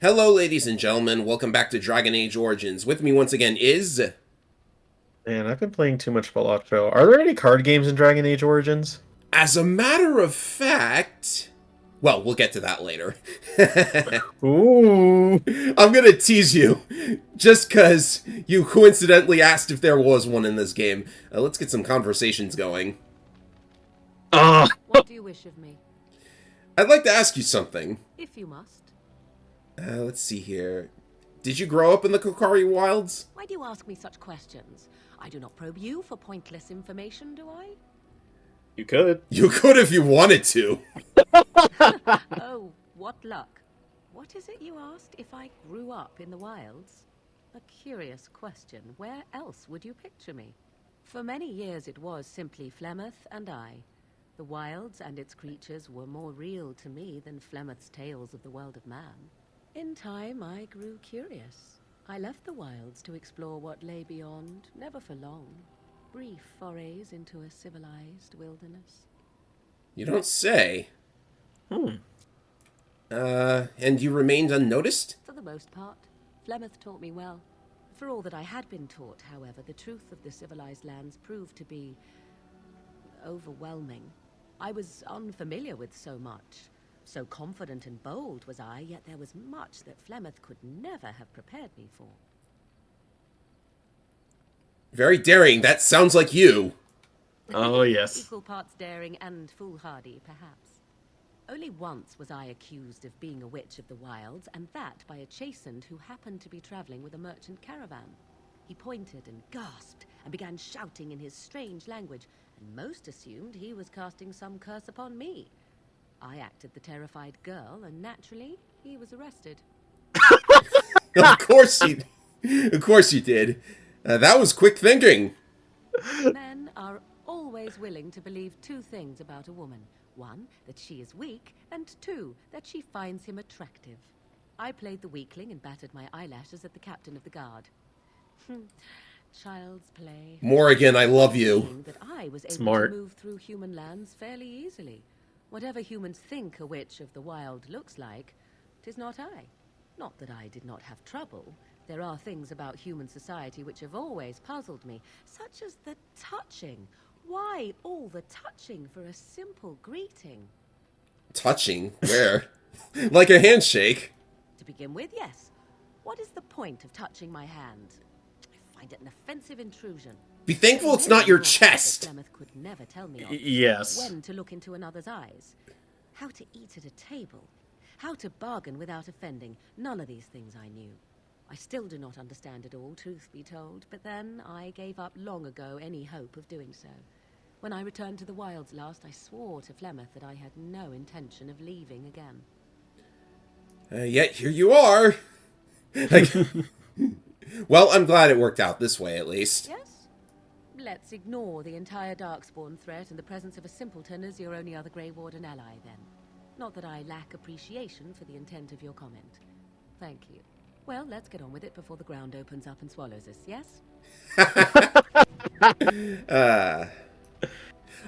Hello, ladies and gentlemen. Welcome back to Dragon Age Origins. With me once again is... Man, I've been playing too much Fallout Show. Are there any card games in Dragon Age Origins? As a matter of fact... Well, we'll get to that later. Ooh. I'm gonna tease you, just because you coincidentally asked if there was one in this game. Let's get some conversations going. Ah. What do you wish of me? I'd like to ask you something. If you must. Let's see here. Did you grow up in the Kokari Wilds? Why do you ask me such questions? I do not probe you for pointless information, do I? You could. You could if you wanted to. Oh, what luck. What is it you asked if I grew up in the wilds? A curious question. Where else would you picture me? For many years it was simply Flemeth and I. The wilds and its creatures were more real to me than Flemeth's tales of the world of man. In time, I grew curious. I left the wilds to explore what lay beyond, never for long. Brief forays into a civilized wilderness. You don't say. Hmm. And you remained unnoticed? For the most part, Flemeth taught me well. For all that I had been taught, however, the truth of the civilized lands proved to be overwhelming. I was unfamiliar with so much. So confident and bold was I, yet there was much that Flemeth could never have prepared me for. Very daring. That sounds like you. Oh, yes. Equal parts daring and foolhardy, perhaps. Only once was I accused of being a witch of the wilds, and that by a chastened who happened to be traveling with a merchant caravan. He pointed and gasped, and began shouting in his strange language, and most assumed he was casting some curse upon me. I acted the terrified girl, and naturally, he was arrested. Of course you... Of course you did. That was quick thinking. Men are always willing to believe two things about a woman. One, that she is weak, and two, that she finds him attractive. I played the weakling and battered my eyelashes at the captain of the guard. Child's play. Morrigan, I love you. Seeing that I was able Smart. to move through human lands fairly easily. Whatever humans think a witch of the wild looks like, 'tis not I. Not that I did not have trouble. There are things about human society which have always puzzled me, such as the touching. Why all the touching for a simple greeting? Touching? Where? Like a handshake. To begin with, yes. What is the point of touching my hand? I find it an offensive intrusion. Be thankful it's not your That chest. Flemeth could never tell me of. Yes. When to look into another's eyes. How to eat at a table. How to bargain without offending. None of these things I knew. I still do not understand it all, truth be told, but then I gave up long ago any hope of doing so. When I returned to the wilds last, I swore to Flemeth that I had no intention of leaving again. Yet here you are. Like, well, I'm glad it worked out this way, at least. Yes? Let's ignore the entire Darkspawn threat in the presence of a simpleton as your only other Grey Warden ally, then. Not that I lack appreciation for the intent of your comment. Thank you. Well, let's get on with it before the ground opens up and swallows us, yes?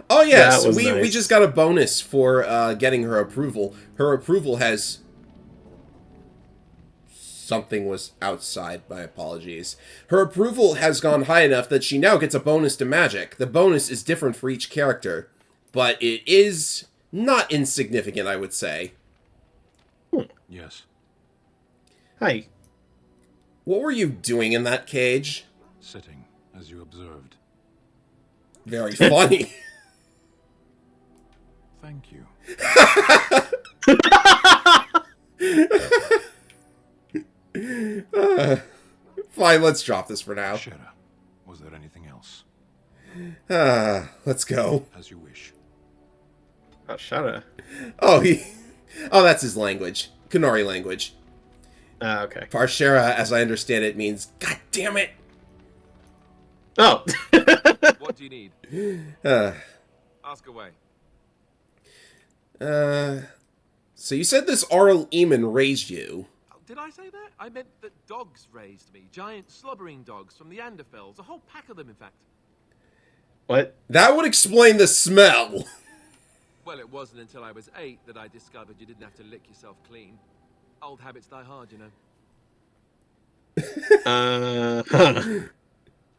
Oh yes, That was we nice. just got a bonus for getting her approval. Her approval has... Something was outside, my apologies. Her approval has gone high enough that she now gets a bonus to magic. The bonus is different for each character, but it is not insignificant, I would say. Yes, Hi. What were you doing in that cage? sitting, as you observed. Very funny. Thank you. Fine, let's drop this for now. Shera, was there anything else? Let's go. As you wish. Oh, Shada. Oh, oh, that's his language. Kunari language. Ah, okay. Parshera, as I understand it, means God damn it. Oh. What do you need? Uh, Ask away. so you said this Arl Eamon raised you. Oh, did I say that? I meant that dogs raised me. Giant slobbering dogs from the Anderfels. A whole pack of them, in fact. What? That would explain the smell. Well, it wasn't until I was 8 that I discovered you didn't have to lick yourself clean. Old habits die hard, you know.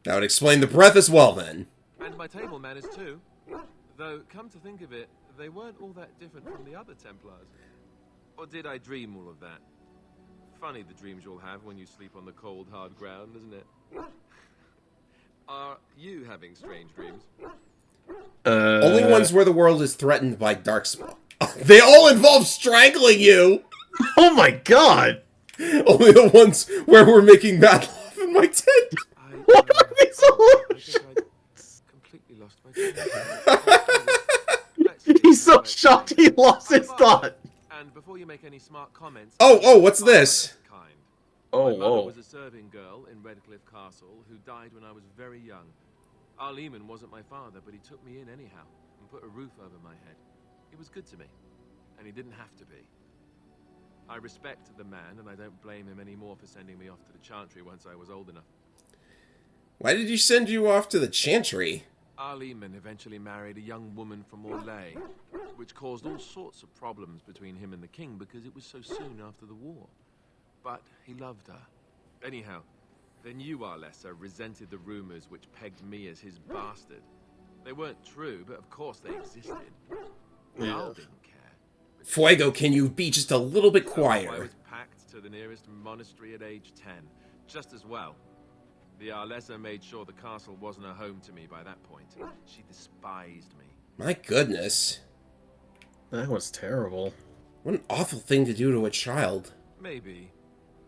That would explain the breath as well, then. And my table manners too. Though, come to think of it, they weren't all that different from the other Templars. Or did I dream all of that? Funny the dreams you'll have when you sleep on the cold, hard ground, isn't it? Are you having strange dreams? Only ones where the world is threatened by darkspawn. They all involve strangling you! Oh my god! Only the ones where we're making bad love in my tent. What are these solutions? I completely lost my train. He's so shocked he lost his thought. And before you make any smart comments... Oh, what's this? Kind. Oh, My mother whoa. was a serving girl in Redcliffe Castle who died when I was very young. Arleman wasn't my father, but he took me in anyhow and put a roof over my head. He was good to me, and he didn't have to be. I respect the man, and I don't blame him anymore for sending me off to the Chantry once I was old enough. Why did you send you off to the Chantry? Arleman eventually married a young woman from Orlais, which caused all sorts of problems between him and the king because it was so soon after the war. But he loved her. Anyhow, the new Arlessa resented the rumors which pegged me as his bastard. They weren't true, but of course they existed. Jarl didn't care. Fuego, can you be just a little bit So I quieter? was packed to the nearest monastery at age 10, just as well. The Arlessa made sure the castle wasn't a home to me by that point. She despised me. My goodness. That was terrible. What an awful thing to do to a child. Maybe.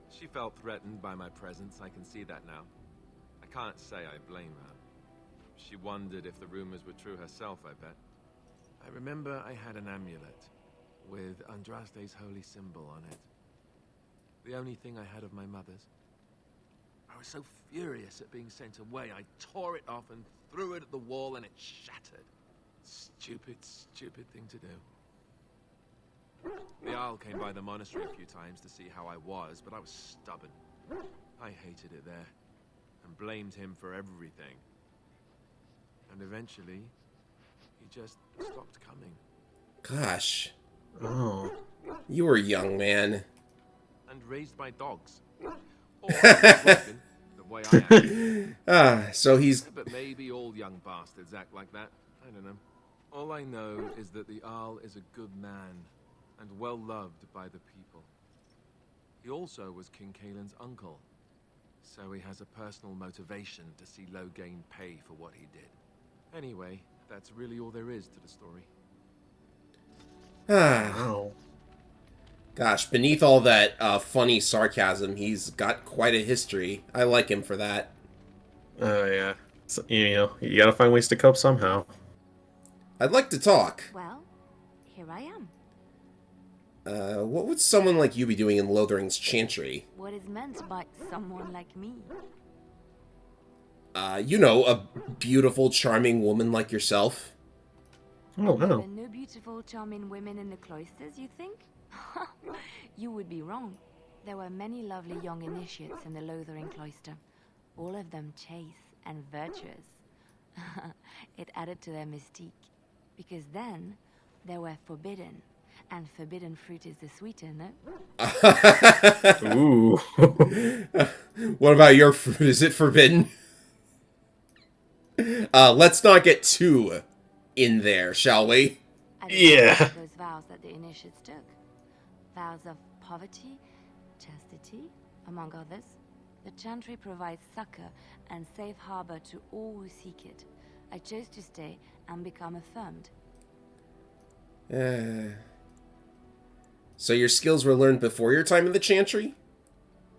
She felt threatened by my presence, I can see that now. I can't say I blame her. She wondered if the rumors were true herself, I bet. I remember I had an amulet with Andraste's holy symbol on it. The only thing I had of my mother's. I was so furious at being sent away, I tore it off and threw it at the wall and it shattered. Stupid, stupid thing to do. The Jarl came by the monastery a few times to see how I was, but I was stubborn. I hated it there, and blamed him for everything. And eventually, he just stopped coming. Gosh. Oh. You were young, man. And raised my dogs. Or broken, the way I act. So he's... But maybe all young bastards act like that. I don't know. All I know is that the Jarl is a good man, and well loved by the people. He also was King Kaelin's uncle, so he has a personal motivation to see Loghain pay for what he did. Anyway, that's really all there is to the story. Wow. Gosh, beneath all that funny sarcasm, he's got quite a history. I like him for that. Yeah. So, you gotta find ways to cope somehow. I'd like to talk. Well, here I am. What would someone like you be doing in Lothering's Chantry? What is meant by someone like me? You know, a beautiful, charming woman like yourself. Oh, There wow. are no beautiful, charming women in the cloisters, you think? You would be wrong. There were many lovely young initiates in the Lothering cloister, all of them chaste and virtuous. It added to their mystique, because then they were forbidden, and forbidden fruit is the sweeter, no? Ooh. What about your fruit? Is it forbidden? Let's not get too in there, shall we? I Yeah. recall those vows that the initiates took. Vows of poverty, chastity, among others. The Chantry provides succor and safe harbor to all who seek it. I chose to stay and become affirmed. So your skills were learned before your time in the Chantry?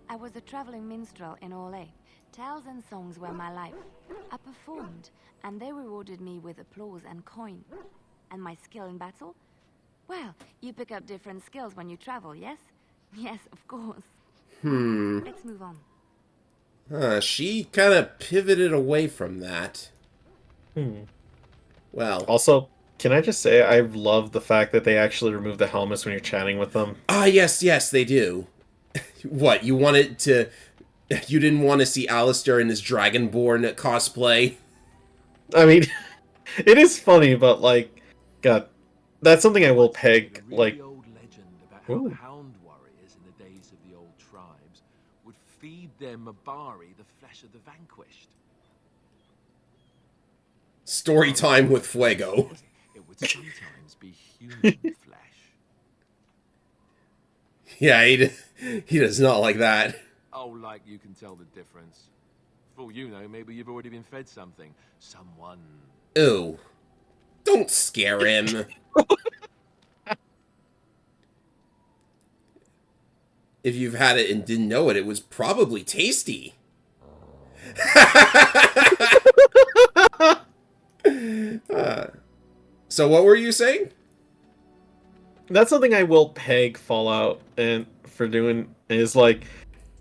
I was a traveling minstrel in Orlais. Tales and songs were my life. I performed, and they rewarded me with applause and coin. And my skill in battle? Well, you pick up different skills when you travel, yes? Yes, of course. Let's move on. She kind of pivoted away from that. Well, Also, can I just say I love the fact that they actually remove the helmets when you're chatting with them. yes, they do. What, you wanted to... You didn't want to see Alistair in his Dragonborn cosplay? I mean, it is funny, but like, God, that's something I will peg. A really Like, old legend about how Ooh. hound warriors in the days tribes would feed their Mabari the flesh of the vanquished. Story time with Fuego. It would sometimes be human flesh. Yeah, he does not like that. Oh, like you can tell the difference. For all you know, maybe you've already been fed something. Someone. Ooh. Don't scare him. If you've had it and didn't know it, it was probably tasty. So what were you saying? That's something I will peg Fallout and for doing is like,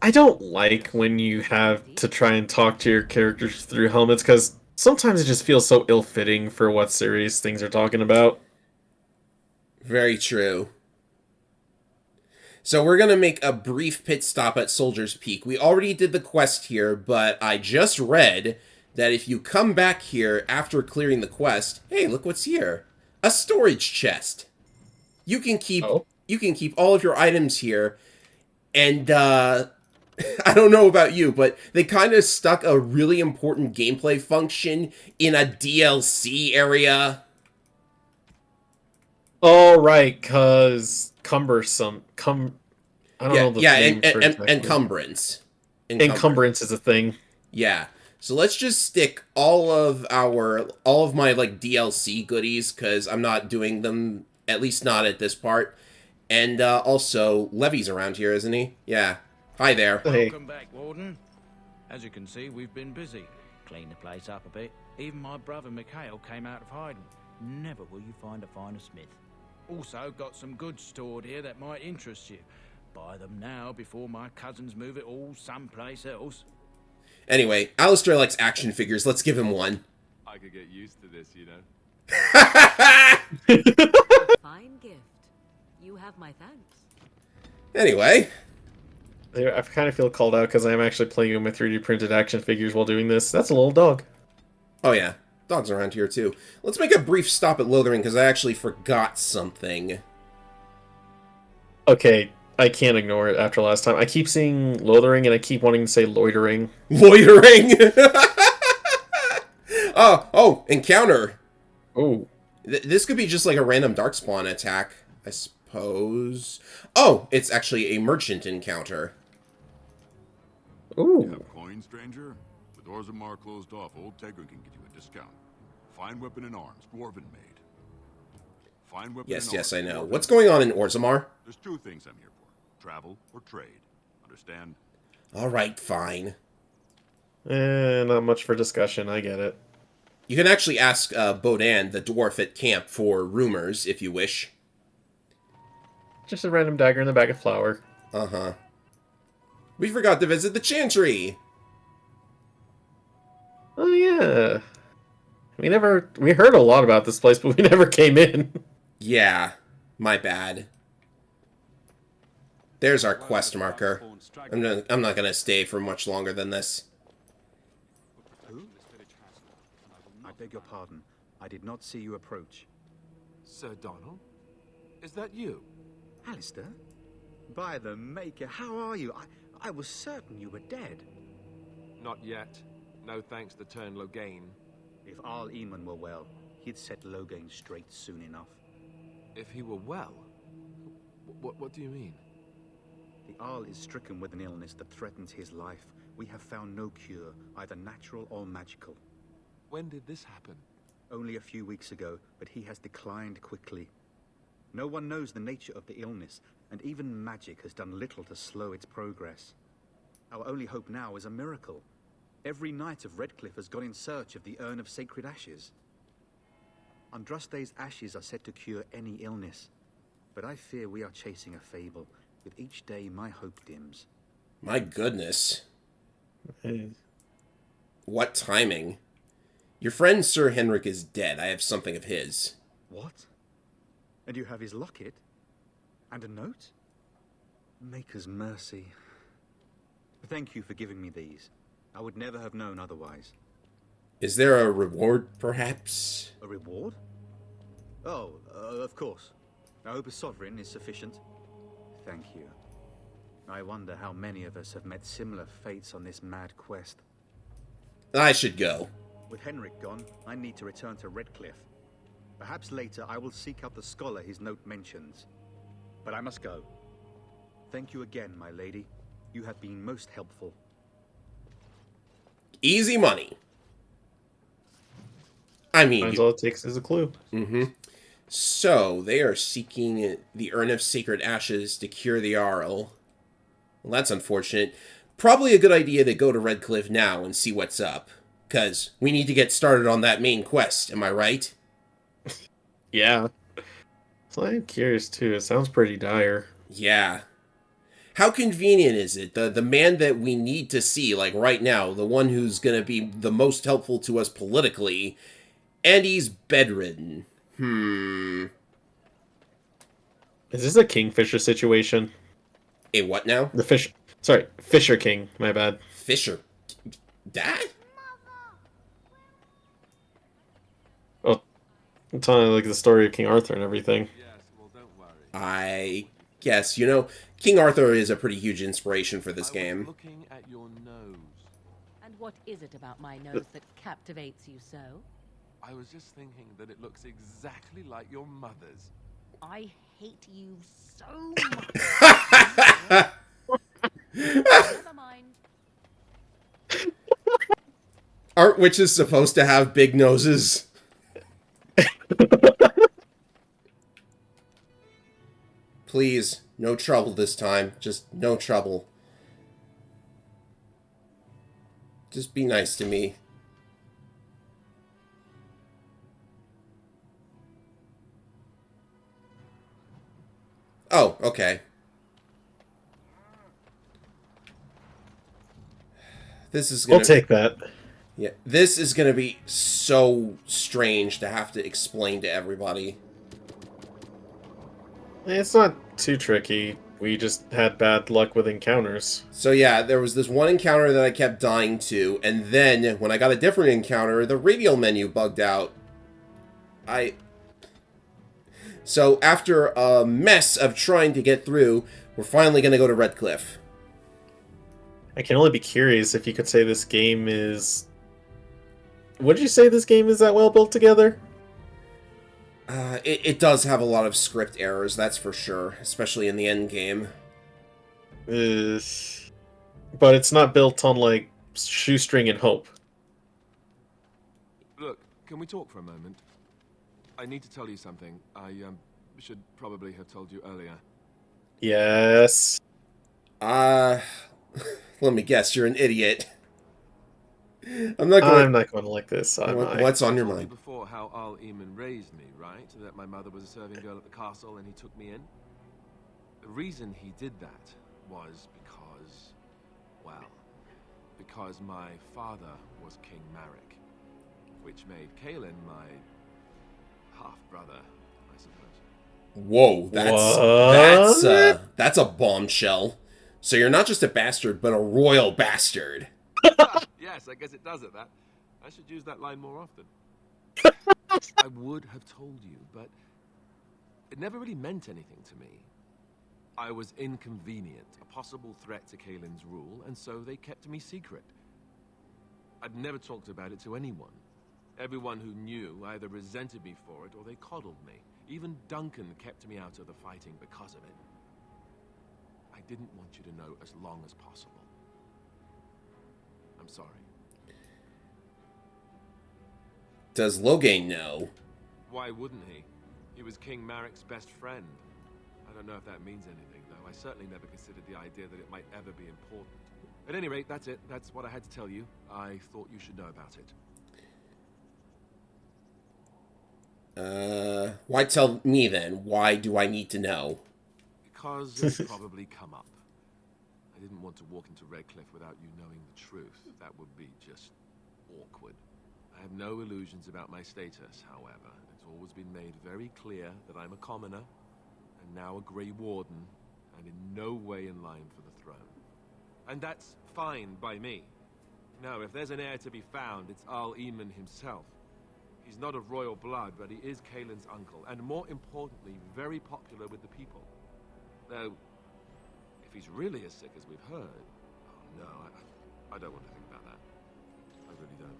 I don't like when you have to try and talk to your characters through helmets because sometimes it just feels so ill-fitting for what serious things are talking about. Very true. So we're going to make a brief pit stop at Soldier's Peak. We already did the quest here, but I just read that if you come back here after clearing the quest, hey, look what's here. A storage chest. You can keep all of your items here, and I don't know about you, but they kind of stuck a really important gameplay function in a DLC area. Oh, right, because cumbersome. I don't know the name for it exactly. Encumbrance. Encumbrance is a thing. Yeah. So let's just stick all of my like DLC goodies, because I'm not doing them, at least not at this part. And also, Levy's around here, isn't he? Yeah. Hi there. Hey. Welcome back, Warden. As you can see, we've been busy. Cleaned the place up a bit. Even my brother Mikhail came out of hiding. Never will you find a finer smith. Also, got some goods stored here that might interest you. Buy them now before my cousins move it all someplace else. Anyway, Alistair likes action figures. Let's give him one. I could get used to this, you know. Fine gift. You have my thanks. Anyway. I kind of feel called out because I'm actually playing with my 3D printed action figures while doing this. That's a little dog. Oh yeah, dogs around here too. Let's make a brief stop at Lothering because I actually forgot something. Okay, I can't ignore it after last time. I keep seeing Lothering and I keep wanting to say loitering. Loitering! Oh, encounter! Oh. This could be just like a random Darkspawn attack, I suppose. Oh, it's actually a merchant encounter. Ooh. You have coin, stranger? With Orzammar closed off, old Tegra can get you a discount. Fine weapon and arms, dwarven made. Fine weapon Yes, and yes, I arms, know. dwarven What's made. going on in Orzammar? There's two things I'm here for. Travel or trade. Understand? Alright, fine. Not much for discussion, I get it. You can actually ask Bodan, the dwarf at camp, for rumors, if you wish. Just a random dagger in the bag of flour. Uh-huh. We forgot to visit the Chantry! Oh yeah. We heard a lot about this place, but we never came in. Yeah, my bad. There's our quest marker. I'm not gonna stay for much longer than this. Who? I beg your pardon. I did not see you approach. Sir Donald? Is that you? Alistair? By the Maker, how are you? I was certain you were dead. Not yet. No thanks to Turn Loghain. If Arl Eamon were well, he'd set Loghain straight soon enough. If he were well? What do you mean? The Arl is stricken with an illness that threatens his life. We have found no cure, either natural or magical. When did this happen? Only a few weeks ago, but he has declined quickly. No one knows the nature of the illness, and even magic has done little to slow its progress. Our only hope now is a miracle. Every knight of Redcliffe has gone in search of the Urn of Sacred Ashes. Andraste's ashes are said to cure any illness, but I fear we are chasing a fable. With each day, my hope dims. My goodness. What timing. Your friend Sir Henrik is dead. I have something of his. What? And you have his locket? And a note? Maker's mercy. Thank you for giving me these. I would never have known otherwise. Is there a reward, perhaps? A reward? Oh, of course. I hope a sovereign is sufficient. Thank you. I wonder how many of us have met similar fates on this mad quest. I should go. With Henrik gone, I need to return to Redcliffe. Perhaps later I will seek out the scholar his note mentions. But I must go. Thank you again, my lady. You have been most helpful. Easy money. I mean, Sometimes all it takes is a clue. So, they are seeking the Urn of Sacred Ashes to cure the Arl. Well, that's unfortunate. Probably a good idea to go to Redcliffe now and see what's up. Because we need to get started on that main quest, am I right? Yeah. So I'm curious too. It sounds pretty dire. Yeah. How convenient is it? The man that we need to see, like right now, the one who's going to be the most helpful to us politically, and he's bedridden. Is this a Kingfisher situation? A what now? The fish. Sorry, Fisher King. My bad. Fisher. Dad? Oh, I'm telling you, like the story of King Arthur and everything. Yes, well, don't worry. I guess. You know, King Arthur is a pretty huge inspiration for this I was game. looking at your nose. And what is it about my nose that captivates you so? I was just thinking that it looks exactly like your mother's. I hate you so much. Never mind. Aren't witches supposed to have big noses? Please, no trouble this time. Just no trouble. Just be nice to me. Oh, okay. This is gonna... We'll take that. Yeah, this is gonna be so strange to have to explain to everybody. It's not too tricky. We just had bad luck with encounters. So yeah, there was this one encounter that I kept dying to, and then when I got a different encounter, the radial menu bugged out. So after a mess of trying to get through, we're finally gonna go to Redcliffe. I can only be curious if you could say this game is... Would you say this game is that well built together? It does have a lot of script errors, that's for sure, especially in the end game. But it's not built on, like, shoestring and hope. Look, can we talk for a moment? I need to tell you something. I should probably have told you earlier. Yes. Let me guess, you're an idiot. I'm not going to like this. What's on your I told you mind? before how Al Eamon raised me, right? That my mother was a serving girl at the castle and he took me in. The reason he did that was because, well, because my father was King Marek, which made Kaelin my half-brother, I suppose. Whoa, that's a bombshell. So you're not just a bastard, but a royal bastard. Yes, I guess it does at that. I should use that line more often. I would have told you, but it never really meant anything to me. I was inconvenient, a possible threat to Kaelin's rule, and so they kept me secret. I'd never talked about it to anyone. Everyone who knew either resented me for it or they coddled me. Even Duncan kept me out of the fighting because of it. I didn't want you to know as long as possible. I'm sorry. Does Loghain know? Why wouldn't he? He was King Marek's best friend. I don't know if that means anything, though. I certainly never considered the idea that it might ever be important. At any rate, that's it. That's what I had to tell you. I thought you should know about it. Why tell me then? Why do I need to know? Because it's probably come up. I didn't want to walk into Redcliffe without you knowing the truth. That would be just awkward. I have no illusions about my status, however. It's always been made very clear that I'm a commoner, and now a Grey Warden, and in no way in line for the throne. And that's fine by me. No, if there's an heir to be found, it's Al Eamon himself. He's not of royal blood, but he is Kaelin's uncle, and more importantly, very popular with the people. Though, if he's really as sick as we've heard. Oh no, I don't want to think about that. I really don't.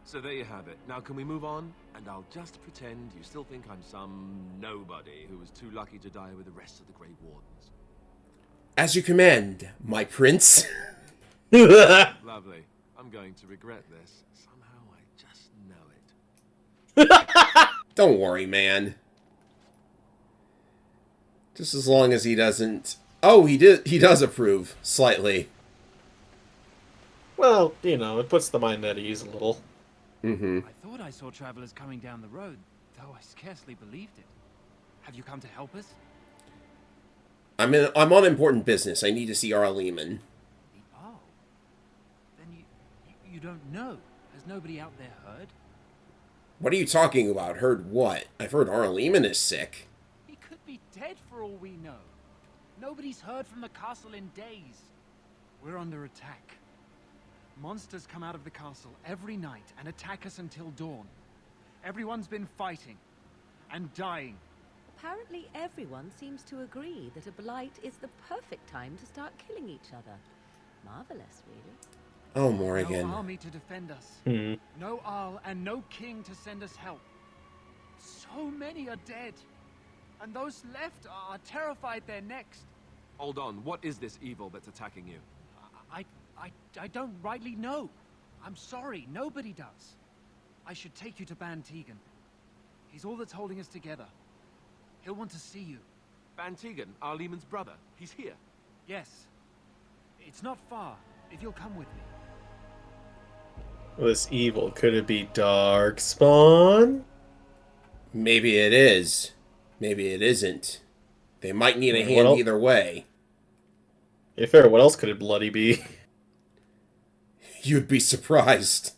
So there you have it. Now can we move on? And I'll just pretend you still think I'm some nobody who was too lucky to die with the rest of the Grey Wardens. As you command, my prince. Lovely. I'm going to regret this. Somehow I just know it. Don't worry, man. Just as long as he doesn't... Oh, he does approve, slightly. Well, you know, it puts the mind at ease a little. Mm-hmm. I thought I saw travelers coming down the road, though I scarcely believed it. Have you come to help us? I'm on important business. I need to see Arl Lehman. Oh. Then you don't know. Has nobody out there heard? What are you talking about? Heard what? I've heard Arl Lehman is sick. He could be dead for all we know. Nobody's heard from the castle in days. We're under attack. Monsters come out of the castle every night and attack us until dawn. Everyone's been fighting and dying. Apparently everyone seems to agree that a blight is the perfect time to start killing each other. Marvelous, really. Oh, Morrigan. No army to defend us. No Arl and no king to send us help. So many are dead. And those left are terrified they're next. Hold on, what is this evil that's attacking you? I don't rightly know. I'm sorry, nobody does. I should take you to Ban Tegan. He's all that's holding us together. He'll want to see you. Ban Tegan, Arl Lehman's brother. He's here. Yes. It's not far, if you'll come with me. This evil, could it be Darkspawn? Maybe it is. Maybe it isn't. They might need a What hand else? either way. If fair, what else could it bloody be? You'd be surprised.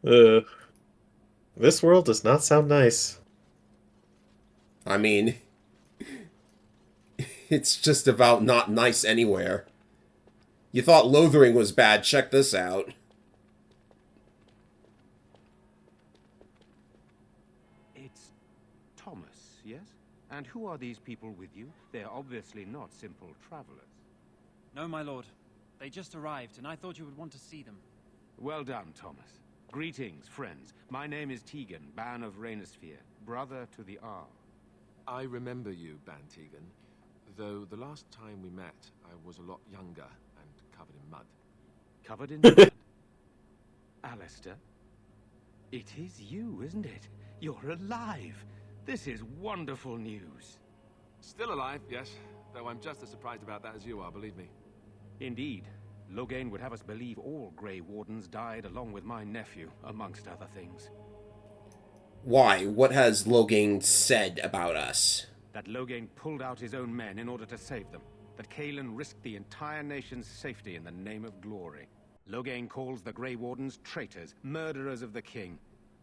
This world does not sound nice. I mean, it's just about not nice anywhere. You thought Lothering was bad, check this out. It's Thomas, yes? And who are these people with you? They're obviously not simple travelers. No, my lord. They just arrived, and I thought you would want to see them. Well done, Thomas. Greetings, friends. My name is Tegan, Ban of Rainersphere, brother to the Arl. I remember you, Ban Tegan. Though the last time we met, I was a lot younger and covered in mud. Covered in mud? Alistair? It is you, isn't it? You're alive! This is wonderful news. Still alive, yes. Though I'm just as surprised about that as you are, believe me. Indeed. Loghain would have us believe all Grey Wardens died along with my nephew, amongst other things. Why? What has Loghain said about us? That Loghain pulled out his own men in order to save them. That Cailan risked the entire nation's safety in the name of glory. Loghain calls the Grey Wardens traitors, murderers of the king.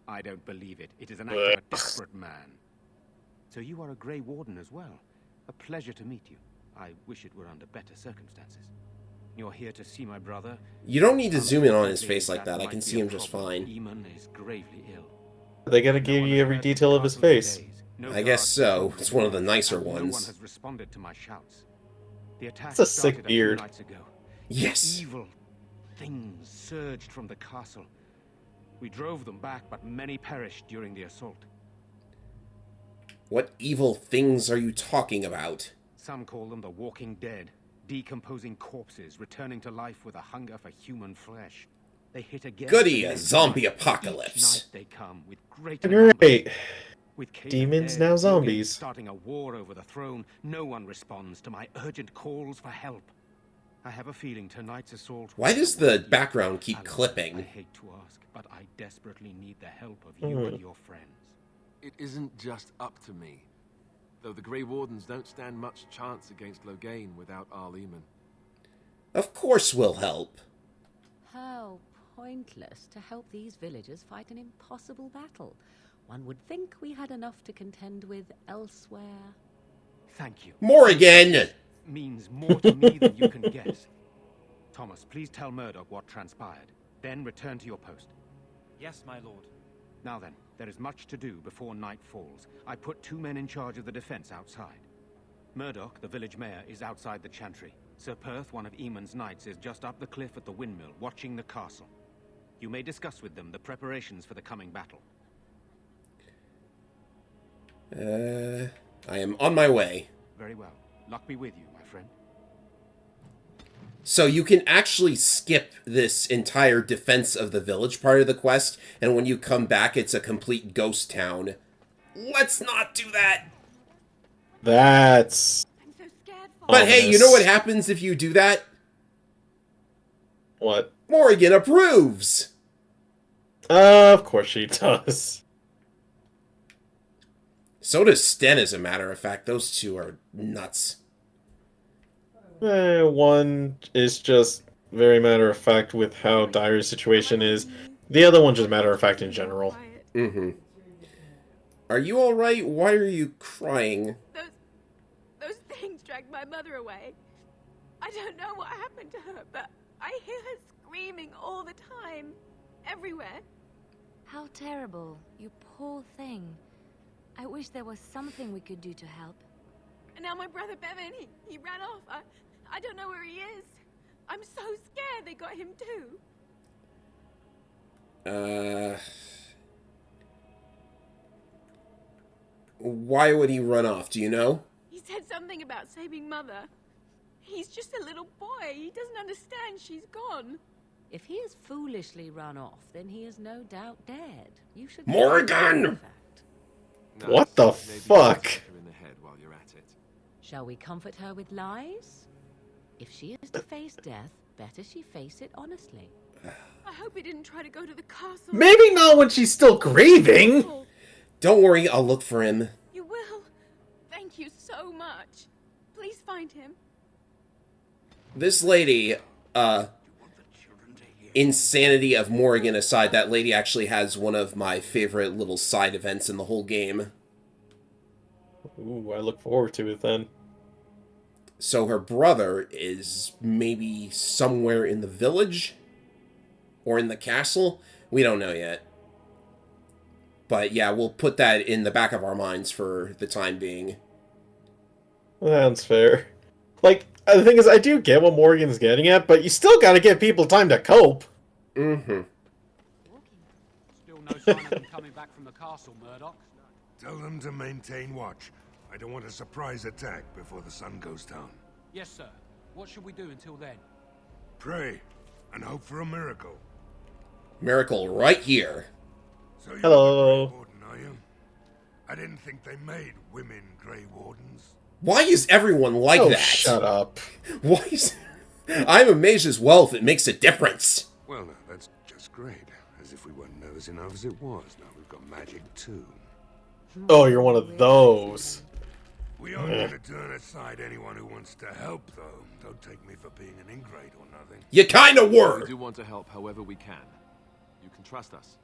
I don't believe it. It is an act of a desperate man. So you are a Grey Warden as well. A pleasure to meet you. I wish it were under better circumstances. You're here to see my brother. You don't need to zoom in on his face like that. I can see him just fine. Eamon is gravely ill. They gotta give you every detail of his face. I guess so. It's one of the nicer No one ones. has responded to my shouts. The attack It's a sick started beard. few nights ago. Yes. Evil things surged from the castle. We drove them back, but many perished during the assault. What evil things are you talking about? Some call them the Walking Dead, decomposing corpses returning to life with a hunger for human flesh. They hit again. Goody, and a again. zombie Each apocalypse. night they come with great Great. With Cailan Demons, dead, now Loghain zombies. Starting a war over the throne, no one responds to my urgent calls for help. I have a feeling tonight's assault. Why does the background keep Alistair, clipping? I hate to ask, but I desperately need the help of you and your friends. It isn't just up to me. Though the Grey Wardens don't stand much chance against Loghain without Arl Lehman. Of course we'll help. How pointless to help these villagers fight an impossible battle. One would think we had enough to contend with elsewhere. Thank you. Morrigan! Means more to me than you can guess. Thomas, please tell Murdoch what transpired. Then return to your post. Yes, my lord. Now then, there is much to do before night falls. I put 2 men in charge of the defense outside. Murdoch, the village mayor, is outside the chantry. Sir Perth, one of Eamon's knights, is just up the cliff at the windmill, watching the castle. You may discuss with them the preparations for the coming battle. I am on my way. Very well. Luck be with you, my friend. So you can actually skip this entire defense of the village part of the quest, and when you come back, it's a complete ghost town. Let's not do that! That's... I'm so scared for But hey, you know ominous. what happens if you do that? What? Morrigan approves! Of course she does. So does Sten, as a matter of fact. Those two are nuts. One is just very matter of fact with how dire the situation is. The other one just matter of fact in general. Mm-hmm. Are you alright? Why are you crying? Those things dragged my mother away. I don't know what happened to her, but I hear her screaming all the time. Everywhere. How terrible, you poor thing. I wish there was something we could do to help. And now my brother Bevan, he ran off. I don't know where he is. I'm so scared they got him too. Why would he run off? Do you know? He said something about saving Mother. He's just a little boy. He doesn't understand she's gone. If he has foolishly run off, then he is no doubt dead. You should... Morrigan! What the fuck? In the head while you're at it. Shall we comfort her with lies? If she is to face death, better she face it honestly. I hope he didn't try to go to the castle. Maybe not when she's still grieving. Don't worry, I'll look for him. You will. Thank you so much. Please find him. This lady, insanity of Morrigan aside, that lady actually has one of my favorite little side events in the whole game. Ooh, I look forward to it then. So her brother is maybe somewhere in the village? Or in the castle? We don't know yet. But yeah, we'll put that in the back of our minds for the time being. Sounds fair. Like, the thing is, I do get what Morgan's getting at, but you still gotta give people time to cope. Mm-hmm. Still no sign of them coming back from the castle, Murdoch. Tell them to maintain watch. I don't want a surprise attack before the sun goes down. Yes, sir. What should we do until then? Pray and hope for a miracle. Miracle right here. So you're Hello. the Grey Warden, are you? I didn't think they made women Grey Wardens. Why is everyone like Oh, that? shut up. Why is... I'm amazed as well if it makes a difference. Well, no, that's just great. As if we weren't nervous enough as it was. Now we've got magic too. Oh, you're one of those. We aren't going to turn aside anyone who wants to help, though. Don't take me for being an ingrate or nothing. You kinda We were. do want to help however we can. You can trust us.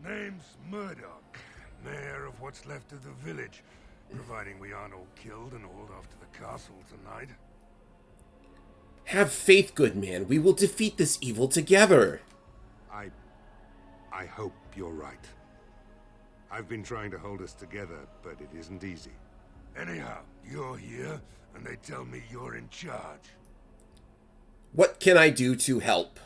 Name's Murdoch, mayor of what's left of the village, providing we aren't all killed and hauled off to the castle tonight. Have faith, good man. We will defeat this evil together. I hope you're right. I've been trying to hold us together, but it isn't easy. Anyhow, you're here, and they tell me you're in charge. What can I do to help?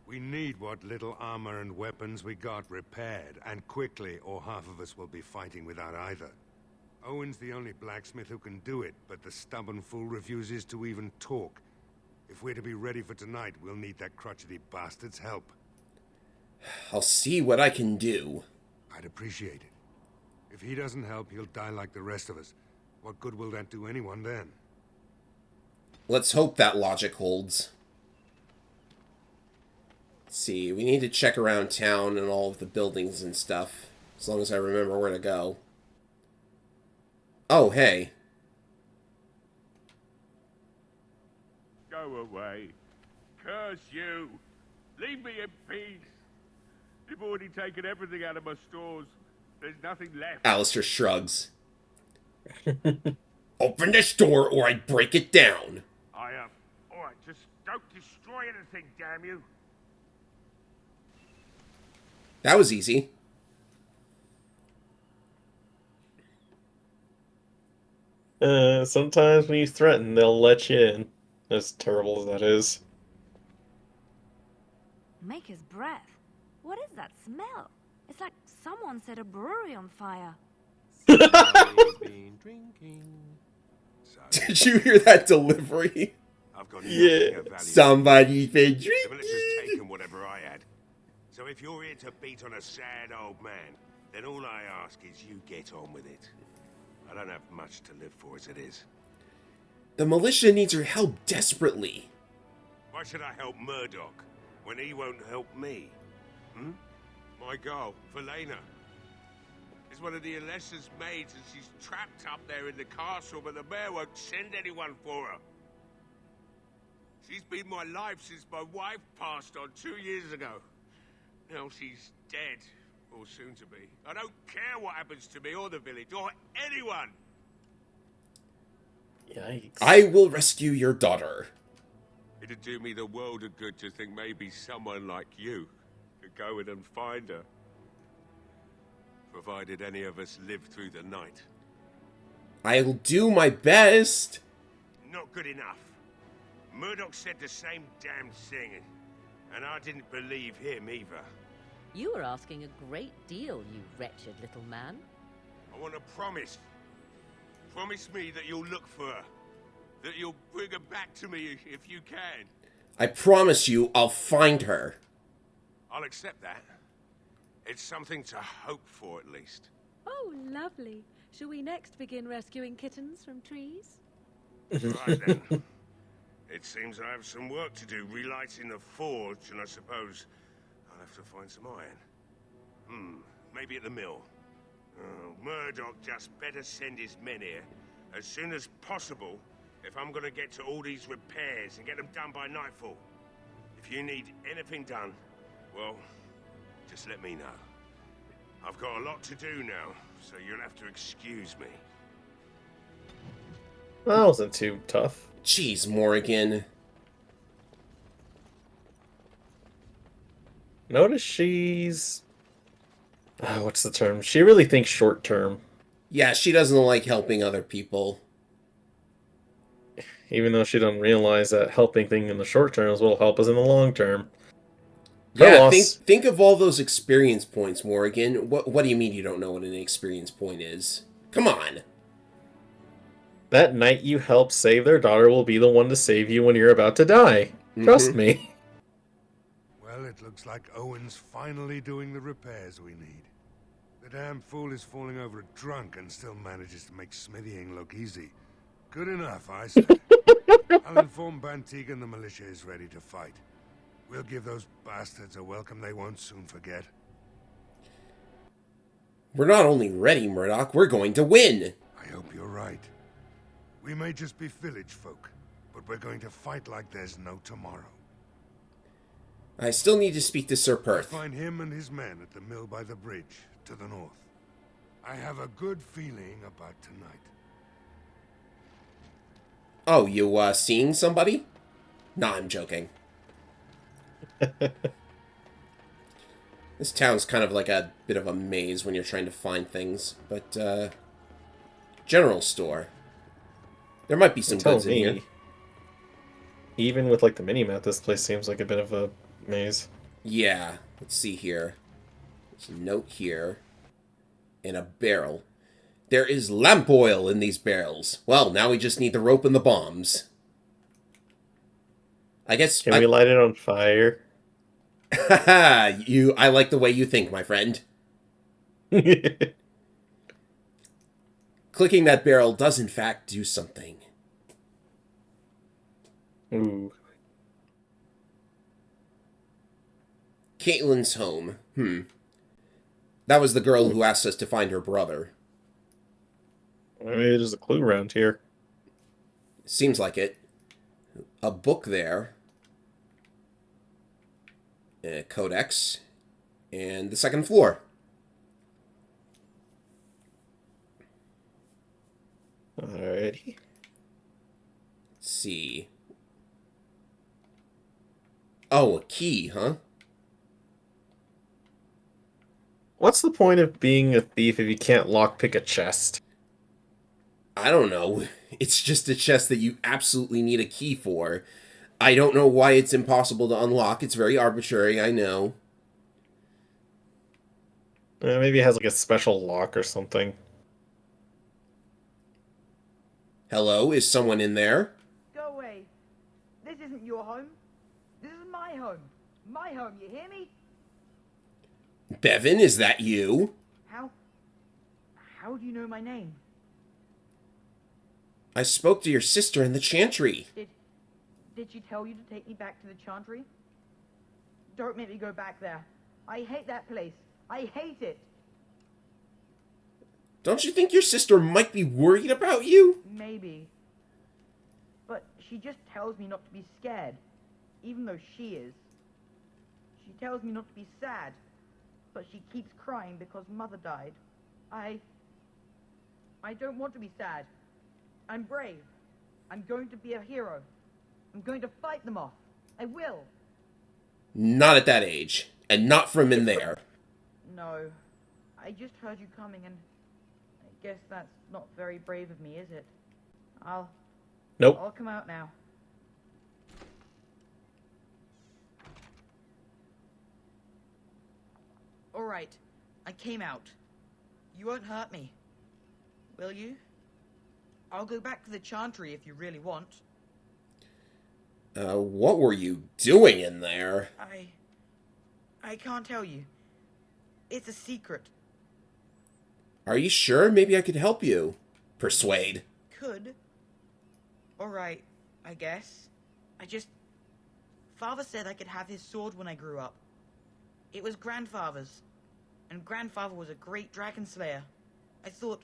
We need what little armor and weapons we got repaired, and quickly, or half of us will be fighting without either. Owen's the only blacksmith who can do it, but the stubborn fool refuses to even talk. If we're to be ready for tonight, we'll need that crotchety bastard's help. I'll see what I can do. I'd appreciate it. If he doesn't help, he'll die like the rest of us. What good will that do anyone then? Let's hope that logic holds. Let's see, we need to check around town and all of the buildings and stuff. As long as I remember where to go. Oh, hey. Go away. Curse you. Leave me in peace. You've already taken everything out of my stores. There's nothing left. Alistair shrugs. Open this door or I break it down. I am. Alright, just don't destroy anything, damn you. That was easy. Sometimes when you threaten, they'll let you in. As terrible as that is. Maker's breath. What is that smell? It's like someone set a brewery on fire. Been drinking. Did you hear that delivery? I've got nothing of value. Somebody's been The drinking. militia's taken whatever I had. So if you're here to beat on a sad old man, then all I ask is you get on with it. I don't have much to live for as it is. The militia needs your help desperately. Why should I help Murdoch when he won't help me? My girl, Valena, is one of the Alessa's maids, and she's trapped up there in the castle, but the mayor won't send anyone for her. She's been my life since my wife passed on 2 years ago. Now she's dead, or soon to be. I don't care what happens to me or the village, or anyone! Yikes. I will rescue your daughter. It'd do me the world of good to think maybe someone like you could go in and find her. Provided any of us live through the night. I'll do my best. Not good enough. Murdoch said the same damn thing, and I didn't believe him either. You were asking a great deal, you wretched little man. I want a promise. Promise me that you'll look for her. That you'll bring her back to me if you can. I promise you I'll find her. I'll accept that. It's something to hope for, at least. Oh, lovely. Shall we next begin rescuing kittens from trees? Right then. It seems I have some work to do, relighting the forge, and I suppose I'll have to find some iron. Maybe at the mill. Murdoch just better send his men here as soon as possible if I'm gonna get to all these repairs and get them done by nightfall. If you need anything done, well, just let me know. I've got a lot to do now, so you'll have to excuse me. That wasn't too tough. Jeez, Morrigan. Notice she's... what's the term? She really thinks short term. Yeah, she doesn't like helping other people. Even though she doesn't realize that helping thing in the short term will help us in the long term. Yeah, think of all those experience points, Morrigan. What do you mean you don't know what an experience point is? Come on. That knight you help save their daughter will be the one to save you when you're about to die. Trust me. Well, it looks like Owen's finally doing the repairs we need. The damn fool is falling over drunk and still manages to make smithying look easy. Good enough, I say. I'll inform Bantigan the militia is ready to fight. We'll give those bastards a welcome they won't soon forget. We're not only ready, Murdoch, we're going to win! I hope you're right. We may just be village folk, but we're going to fight like there's no tomorrow. I still need to speak to Sir Perth. Find him and his men at the mill by the bridge, to the north. I have a good feeling about tonight. Oh, you, seeing somebody? Nah, I'm joking. This town's kind of like a bit of a maze when you're trying to find things, but, general store. There might be some goods in here. Even with, like, the mini-map, this place seems like a bit of a maze. Yeah, let's see here. There's a note here. And a barrel. There is lamp oil in these barrels. Well, now we just need the rope and the bombs. I guess... Can we light it on fire? Haha, I like the way you think, my friend. Clicking that barrel does in fact do something. Ooh. Caitlin's home. That was the girl who asked us to find her brother. Maybe there's a clue around here. Seems like it. A book there. A codex. And the second floor. Alrighty. Let's see. Oh, a key, huh? What's the point of being a thief if you can't lockpick a chest? I don't know. It's just a chest that you absolutely need a key for. I don't know why it's impossible to unlock. It's very arbitrary, I know. Maybe it has like a special lock or something. Hello? Is someone in there? Go away. This isn't your home. This is my home. My home, you hear me? Bevan, is that you? How do you know my name? I spoke to your sister in the Chantry. Did she tell you to take me back to the Chantry? Don't make me go back there. I hate that place. I hate it. Don't you think your sister might be worried about you? Maybe. But she just tells me not to be scared, even though she is. She tells me not to be sad, but she keeps crying because Mother died. I don't want to be sad. I'm brave. I'm going to be a hero. I'm going to fight them off. I will. Not at that age. And not from in there. No. I just heard you coming and I guess that's not very brave of me, is it? Nope. I'll come out now. Alright. I came out. You won't hurt me. Will you? I'll go back to the Chantry if you really want. What were you doing in there? I can't tell you. It's a secret. Are you sure? Maybe I could help you. Persuade. Could. Alright, I guess. Father said I could have his sword when I grew up. It was Grandfather's. And Grandfather was a great dragon slayer. I thought,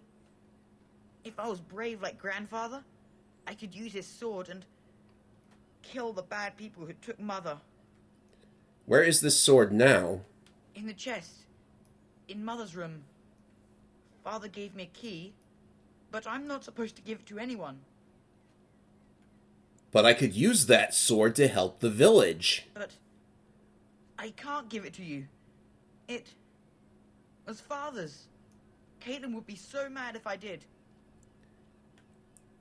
if I was brave like Grandfather, I could use his sword and kill the bad people who took Mother. Where is this sword now? In the chest. In Mother's room. Father gave me a key, but I'm not supposed to give it to anyone. But I could use that sword to help the village. But I can't give it to you. It was Father's. Caitlin would be so mad if I did.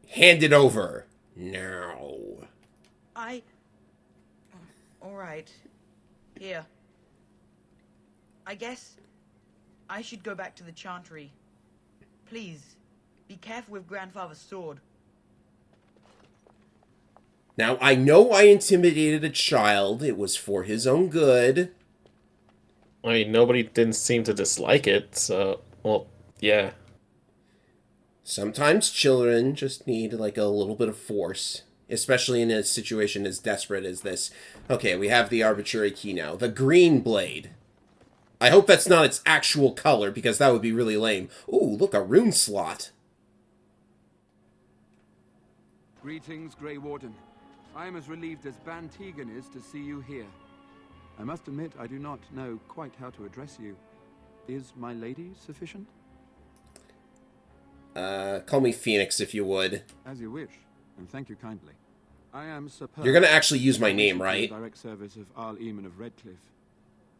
Hand it over. Now. Alright. Here. I guess I should go back to the Chantry. Please, be careful with Grandfather's sword. Now, I know I intimidated a child. It was for his own good. I mean, nobody didn't seem to dislike it, so, well, yeah. Sometimes children just need, like, a little bit of force. Especially in a situation as desperate as this. Okay, we have the arbitrary key now. The green blade. I hope that's not its actual color, because that would be really lame. Ooh, look, a rune slot. Greetings, Grey Warden. I am as relieved as Ban Tegan is to see you here. I must admit I do not know quite how to address you. Is my lady sufficient? Call me Phoenix if you would. As you wish, and thank you kindly. I am Sir Perth. You're gonna actually use my name, right? Direct service of Arl Eamon of Redcliffe.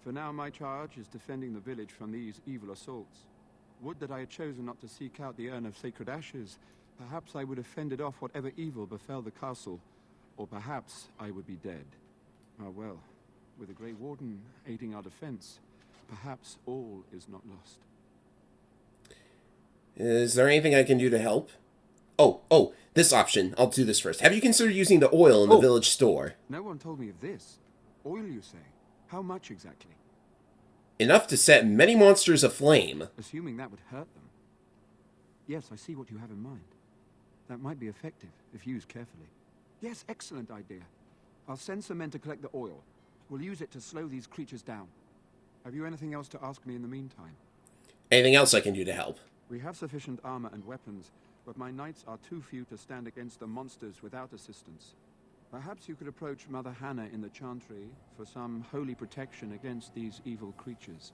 For now, my charge is defending the village from these evil assaults. Would that I had chosen not to seek out the urn of sacred ashes. Perhaps I would have fended off whatever evil befell the castle, or perhaps I would be dead. Ah well, with the Grey Warden aiding our defense, perhaps all is not lost. Is there anything I can do to help? Oh, this option. I'll do this first. Have you considered using the oil in the village store? No one told me of this. Oil, you say? How much exactly? Enough to set many monsters aflame. Assuming that would hurt them. Yes, I see what you have in mind. That might be effective, if used carefully. Yes, excellent idea. I'll send some men to collect the oil. We'll use it to slow these creatures down. Have you anything else to ask me in the meantime? Anything else I can do to help? We have sufficient armor and weapons, but my knights are too few to stand against the monsters without assistance. Perhaps you could approach Mother Hannah in the Chantry for some holy protection against these evil creatures.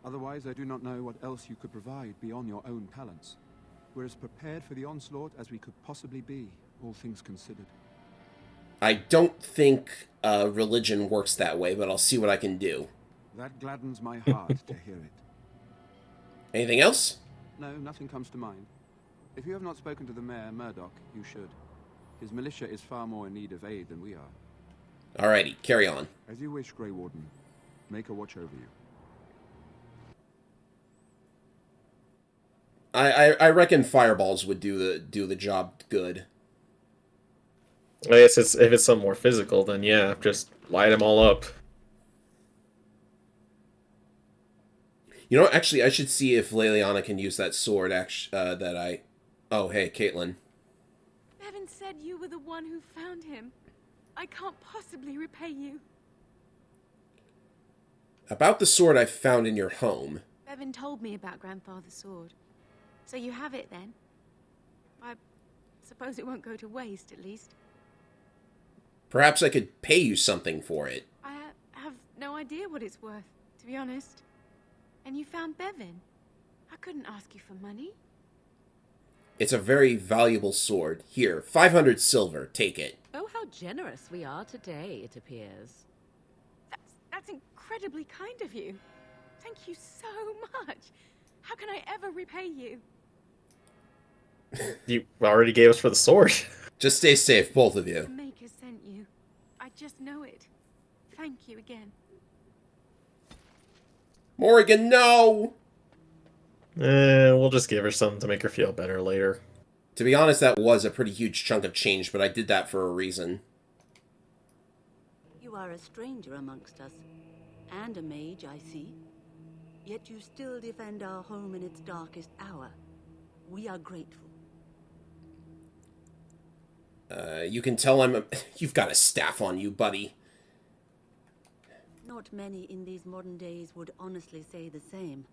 Otherwise, I do not know what else you could provide beyond your own talents. We're as prepared for the onslaught as we could possibly be, all things considered. I don't think religion works that way, but I'll see what I can do. That gladdens my heart to hear it. Anything else? No, nothing comes to mind. If you have not spoken to the mayor, Murdoch, you should. His militia is far more in need of aid than we are. Alrighty, carry on. As you wish, Grey Warden. Maker watch over you. I reckon fireballs would do the job good. I guess if it's something more physical, then yeah, just light them all up. You know, actually, I should see if Leliana can use that sword. That I. Oh, hey, Caitlin. Bevan said you were the one who found him. I can't possibly repay you. About the sword I found in your home. Bevan told me about Grandfather's sword. So you have it then? I suppose it won't go to waste, at least. Perhaps I could pay you something for it. I have no idea what it's worth, to be honest. And you found Bevan. I couldn't ask you for money. It's a very valuable sword. Here, 500 silver. Take it. Oh, how generous we are today, it appears. That's incredibly kind of you. Thank you so much. How can I ever repay you? You already gave us for the sword. Just stay safe, both of you. The Maker sent you. I just know it. Thank you again. Morrigan, no! We'll just give her something to make her feel better later. To be honest, that was a pretty huge chunk of change, but I did that for a reason. You are a stranger amongst us, and a mage, I see. Yet you still defend our home in its darkest hour. We are grateful. You can tell you've got a staff on you, buddy. Not many in these modern days would honestly say the same.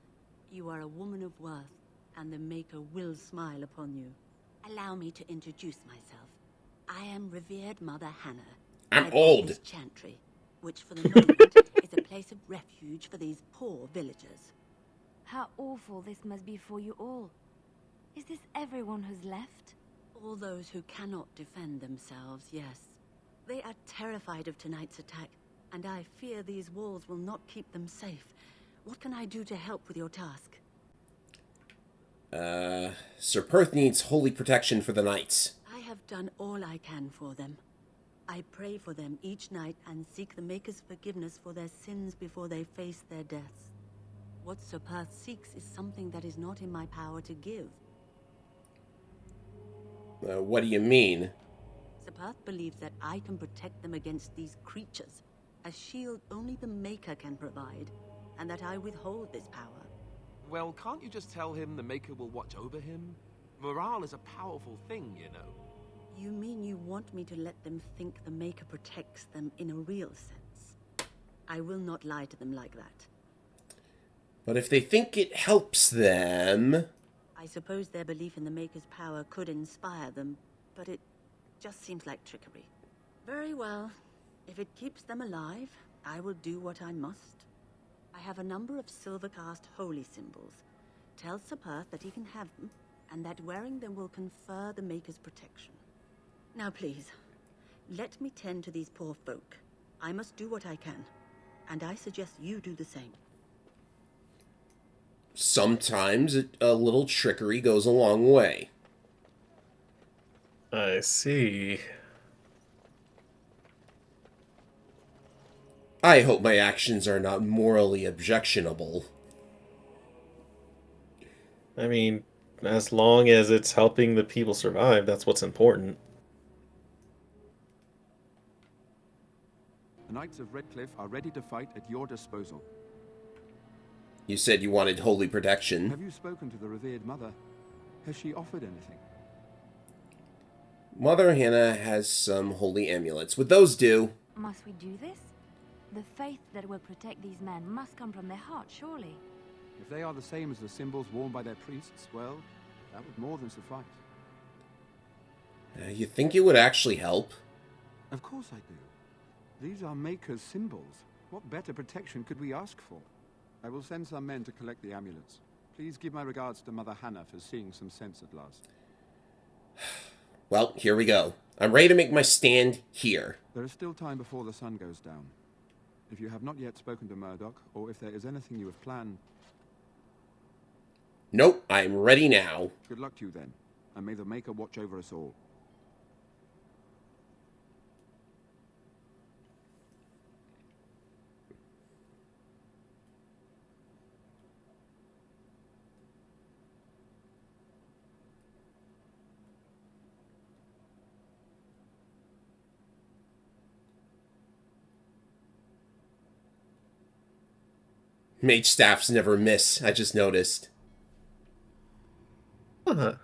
You are a woman of worth, and the Maker will smile upon you. Allow me to introduce myself. I am revered Mother Hannah. I'm old. This chantry, which for the moment is a place of refuge for these poor villagers. How awful this must be for you all. Is this everyone who's left? All those who cannot defend themselves, yes. They are terrified of tonight's attack, and I fear these walls will not keep them safe. What can I do to help with your task? Sir Perth needs holy protection for the knights. I have done all I can for them. I pray for them each night and seek the Maker's forgiveness for their sins before they face their deaths. What Sir Perth seeks is something that is not in my power to give. What do you mean? Sir Perth believes that I can protect them against these creatures, a shield only the Maker can provide, and that I withhold this power. Well, can't you just tell him the Maker will watch over him? Morale is a powerful thing, you know. You mean you want me to let them think the Maker protects them in a real sense? I will not lie to them like that. But if they think it helps them... I suppose their belief in the Maker's power could inspire them, but it just seems like trickery. Very well. If it keeps them alive, I will do what I must. I have a number of silver-cast holy symbols. Tell Sir Perth that he can have them, and that wearing them will confer the Maker's protection. Now please, let me tend to these poor folk. I must do what I can, and I suggest you do the same. Sometimes a little trickery goes a long way. I see. I hope my actions are not morally objectionable. I mean, as long as it's helping the people survive, that's what's important. The Knights of Redcliffe are ready to fight at your disposal. You said you wanted holy protection. Have you spoken to the revered mother? Has she offered anything? Mother Hannah has some holy amulets. Would those do? Must we do this? The faith that will protect these men must come from their heart, surely. If they are the same as the symbols worn by their priests, well, that would more than suffice. You think it would actually help? Of course I do. These are Maker's symbols. What better protection could we ask for? I will send some men to collect the amulets. Please give my regards to Mother Hannah for seeing some sense at last. Well, here we go. I'm ready to make my stand here. There is still time before the sun goes down. If you have not yet spoken to Murdoch, or if there is anything you have planned... Nope, I'm ready now. Good luck to you then. and may the Maker watch over us all. Mage staffs never miss, I just noticed. Huh.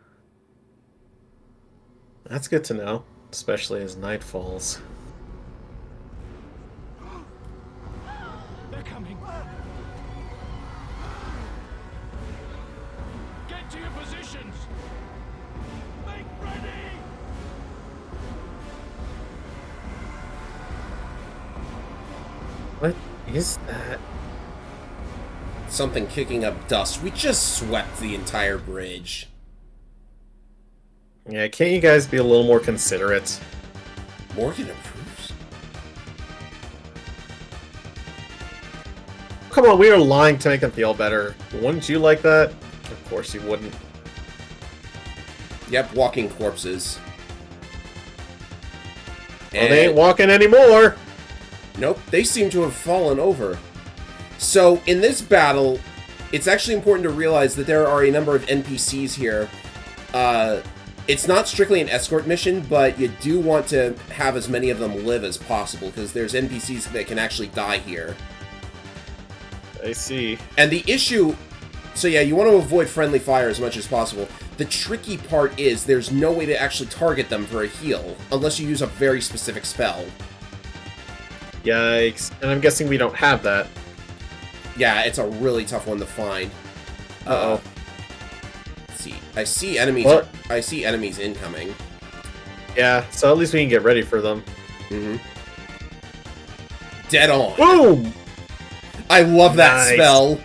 That's good to know, especially as night falls. They're coming. Get to your positions. Make ready. What is that? Something kicking up dust. We just swept the entire bridge. Yeah, can't you guys be a little more considerate? Morgan approves. Come on, we are lying to make them feel better. Wouldn't you like that? Of course you wouldn't. Yep, walking corpses. Well, they ain't walking anymore! Nope, they seem to have fallen over. So, in this battle, it's actually important to realize that there are a number of NPCs here. It's not strictly an escort mission, but you do want to have as many of them live as possible, because there's NPCs that can actually die here. I see. And the issue... So yeah, you want to avoid friendly fire as much as possible. The tricky part is there's no way to actually target them for a heal, unless you use a very specific spell. Yikes. And I'm guessing we don't have that. Yeah, it's a really tough one to find. Uh-oh. Let's see. I see enemies. What? I see enemies incoming. Yeah, so at least we can get ready for them. Mm-hmm. Dead on. Boom! I love that Nice. spell.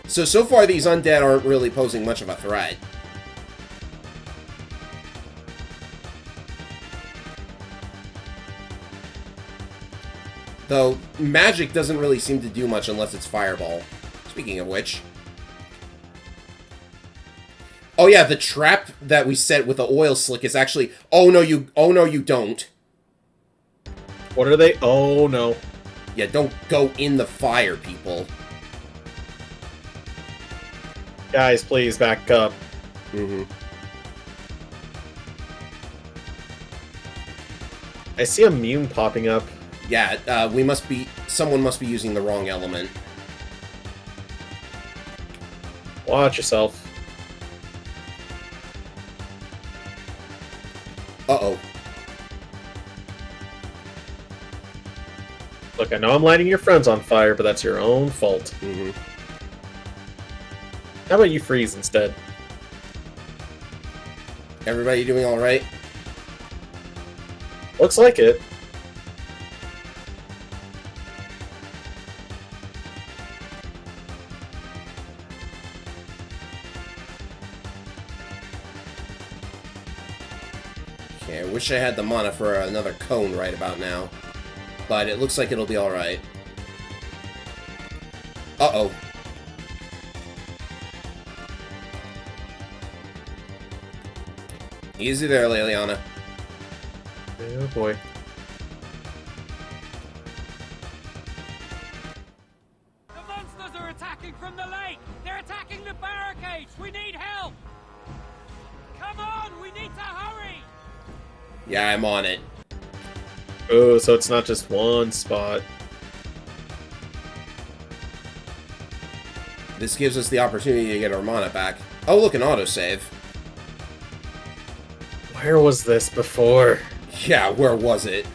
So far these undead aren't really posing much of a threat. Though, magic doesn't really seem to do much unless it's fireball. Speaking of which. Oh yeah, the trap that we set with the oil slick is actually... Oh no, you don't. What are they? Oh no. Yeah, don't go in the fire, people. Guys, please back up. Mm-hmm. I see a mune popping up. Yeah, someone must be using the wrong element. Watch yourself. Uh-oh. Look, I know I'm lighting your friends on fire, but that's your own fault. Mm-hmm. How about you freeze instead? Everybody doing alright? Looks like it. Okay, I wish I had the mana for another cone right about now. But it looks like it'll be alright. Uh-oh. Easy there, Liliana. Oh boy. The monsters are attacking from the lake! They're attacking the barricades! We need help! Come on, we need to hurry! Yeah, I'm on it. Oh, so it's not just one spot. This gives us the opportunity to get our mana back. Oh, look, an autosave. Where was this before? Yeah, where was it?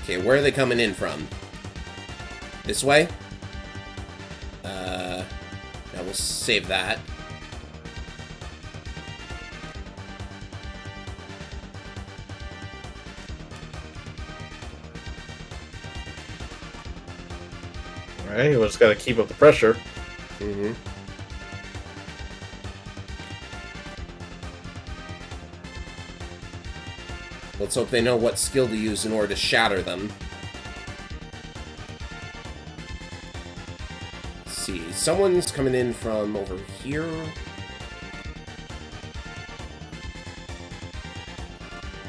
Okay, where are they coming in from? This way? Now we'll save that. Alright, we just gotta keep up the pressure. Mm-hmm. Let's hope they know what skill to use in order to shatter them. Let's see. Someone's coming in from over here.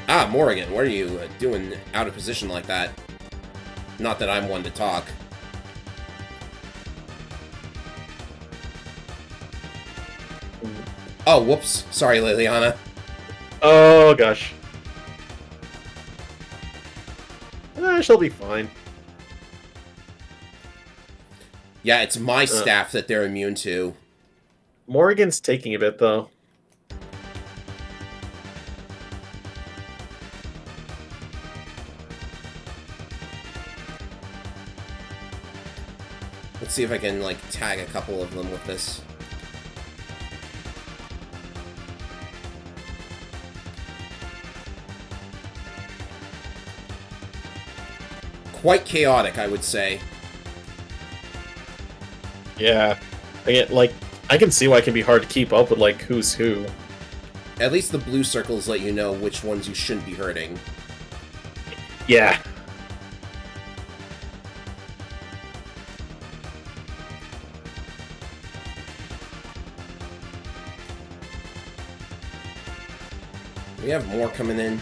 Ah, Morrigan, what are you doing out of position like that? Not that I'm one to talk. Oh, whoops. Sorry, Liliana. Oh, gosh. She'll be fine. Yeah, it's my staff that they're immune to. Morrigan's taking a bit, though. Let's see if I can, like, tag a couple of them with this. Quite chaotic, I would say. Yeah. I can see why it can be hard to keep up with, like, who's who. At least the blue circles let you know which ones you shouldn't be hurting. Yeah. We have more coming in.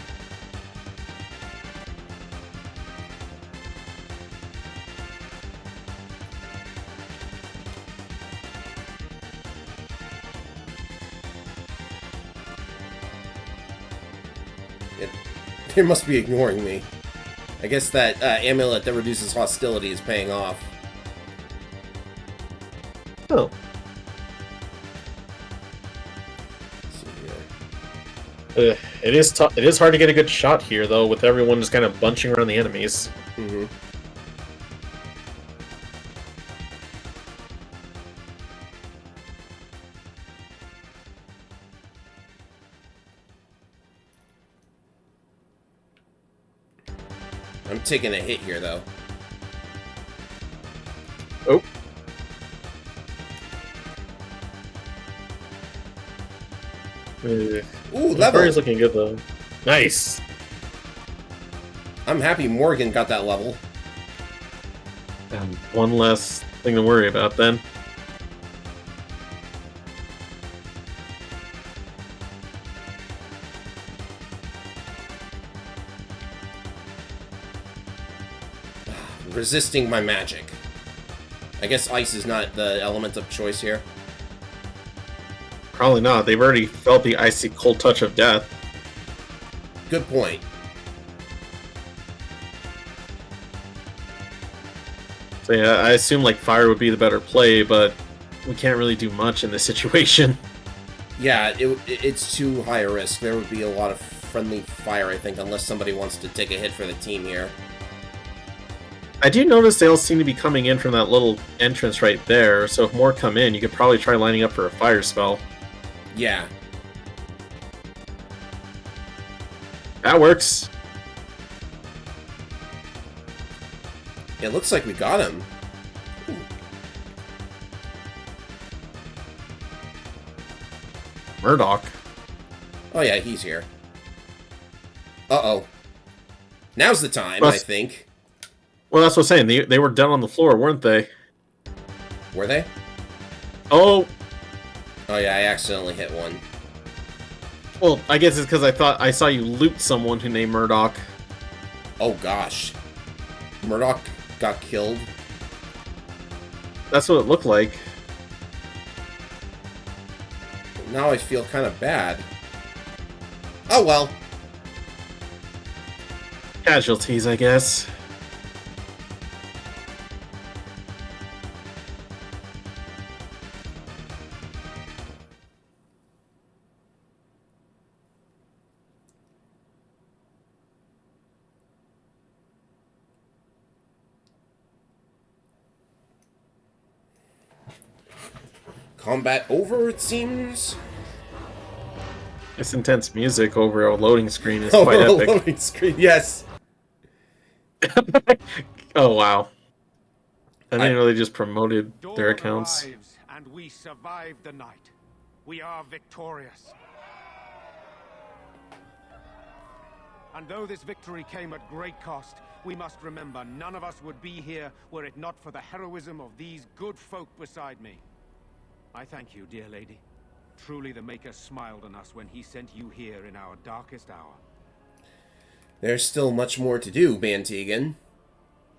It must be ignoring me. I guess that amulet that reduces hostility is paying off. Oh. It is tough. It is hard to get a good shot here, though, with everyone just kind of bunching around the enemies. Mm-hmm. I'm taking a hit here, though. Oh. Ooh, level! Furry's looking good, though. Nice! I'm happy Morgan got that level. And one less thing to worry about, then. Resisting my magic. I guess ice is not the element of choice here. Probably not. They've already felt the icy cold touch of death. Good point. So yeah, I assume like fire would be the better play, but we can't really do much in this situation. Yeah, it's too high a risk. There would be a lot of friendly fire, I think, unless somebody wants to take a hit for the team here. I do notice they all seem to be coming in from that little entrance right there, so if more come in, you could probably try lining up for a fire spell. Yeah. That works. It looks like we got him. Ooh. Murdoch. Oh yeah, he's here. Uh-oh. Now's the time, Well, I think. Well, that's what I'm saying. They were down on the floor, weren't they? Were they? Oh! Oh yeah, I accidentally hit one. Well, I guess it's because I saw you loot someone who named Murdoch. Oh gosh. Murdoch got killed. That's what it looked like. Now I feel kind of bad. Oh well. Casualties, I guess. Combat over, it seems. This intense music over a loading screen is Over quite a epic. loading screen, yes. Oh wow! I didn't know they just promoted their Dawn accounts. arrives, and we survived the night. We are victorious. And though this victory came at great cost, we must remember none of us would be here were it not for the heroism of these good folk beside me. I thank you, dear lady. Truly the Maker smiled on us when he sent you here in our darkest hour. There's still much more to do, Bantegan.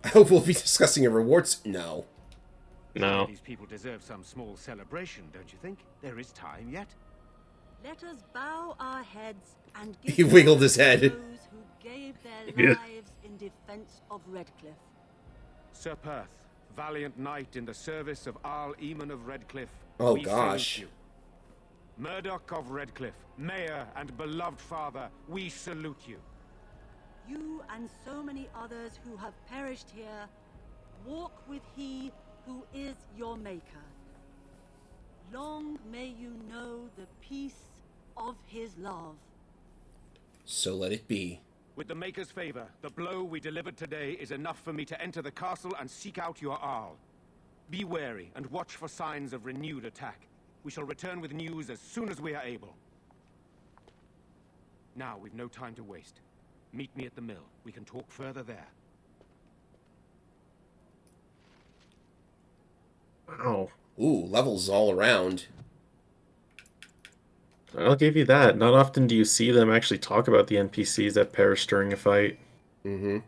I hope we'll be discussing a rewards... No. No. These people deserve some small celebration, don't you think? There is time yet. Let us bow our heads and give He wiggled his thanks to head. those who gave their Yeah. lives in defense of Redcliffe. Sir Perth, valiant knight in the service of Arl Eamon of Redcliffe. Oh, we gosh. salute you. Murdoch of Redcliffe, mayor and beloved father, we salute you. You and so many others who have perished here, walk with he who is your maker. Long may you know the peace of his love. So let it be. With the Maker's favor, the blow we delivered today is enough for me to enter the castle and seek out your Arl. Be wary and watch for signs of renewed attack. We shall return with news as soon as we are able. Now, we've no time to waste. Meet me at the mill. We can talk further there. Wow. Ooh, levels all around. I'll give you that. Not often do you see them actually talk about the NPCs that perish during a fight. Mm-hmm.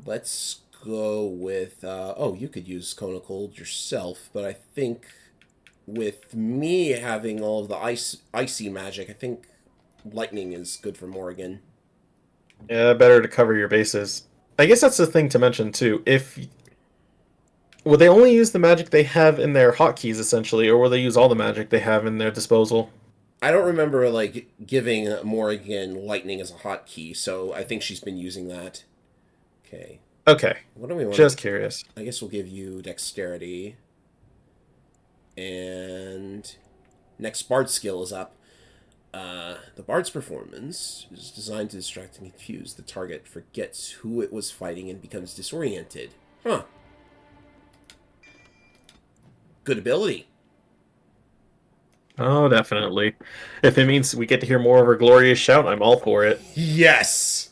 Let's go with... oh, you could use Cone of Cold yourself, but I think with me having all of the icy magic, I think lightning is good for Morrigan. Yeah, better to cover your bases. I guess that's the thing to mention, too. Will they only use the magic they have in their hotkeys, essentially, or will they use all the magic they have in their disposal? I don't remember, like, giving Morrigan lightning as a hotkey, so I think she's been using that. Okay. Okay. What do we want? Just curious. I guess we'll give you dexterity. And next Bard skill is up. The Bard's performance is designed to distract and confuse. The target forgets who it was fighting and becomes disoriented. Huh. Good ability. Oh, definitely. If it means we get to hear more of her glorious shout, I'm all for it. Yes!